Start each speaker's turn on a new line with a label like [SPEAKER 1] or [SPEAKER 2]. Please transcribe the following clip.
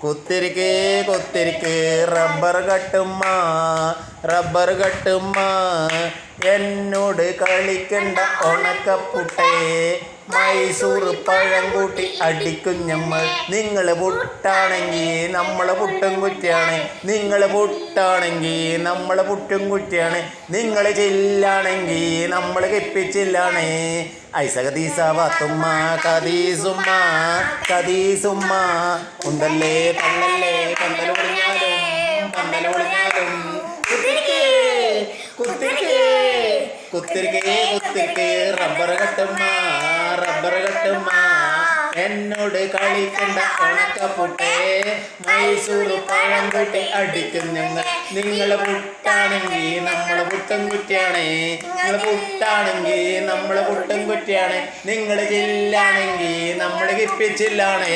[SPEAKER 1] കുത്തിരിക്ക് കുത്തിരിക്ക് rubber കട്ടുമ്മ എന്നോട് കളിക്കണ്ട ഉണക്കപ്പുട്ടേ മൈസൂർ പഴം കൂട്ടി അടിക്കും ഞമ്മൾ. നിങ്ങൾ പുട്ടാണെങ്കിൽ നമ്മളെ പുട്ടും കുറ്റിയാണ്, നിങ്ങൾ പുട്ടാണെങ്കിൽ നമ്മളെ പുട്ടും കുറ്റിയാണ്, നിങ്ങൾ ചില്ലാണെങ്കിൽ നമ്മൾ കിപ്പിച്ചില്ലാണ്. ഐസ കദീസ വാത്തുമ്മ കദീസുമ്മ കദീസുമ്മ ഉണ്ടല്ലേ തള്ളല്ലേ പന്തൽ പൊളിഞ്ഞാലും കുത്തിരിക്കേ കുത്തിരിക്കേ റബ്ബർ കട്ടുമ്മ എന്നോട് കളിക്കണ്ട ഉണക്കപ്പുട്ടേ മൈസൂർ പഴം കൂട്ടി അടിക്കും ഞങ്ങൾ. നിങ്ങൾ പുട്ടാണെങ്കിൽ നമ്മളെ പുട്ടും കുറ്റിയാണ്, നിങ്ങൾ പുട്ടാണെങ്കിൽ നമ്മളെ പുട്ടും കുറ്റിയാണ്, നിങ്ങൾ ചില്ലാണെങ്കിൽ നമ്മൾ കിപ്പിച്ചില്ലാണ്.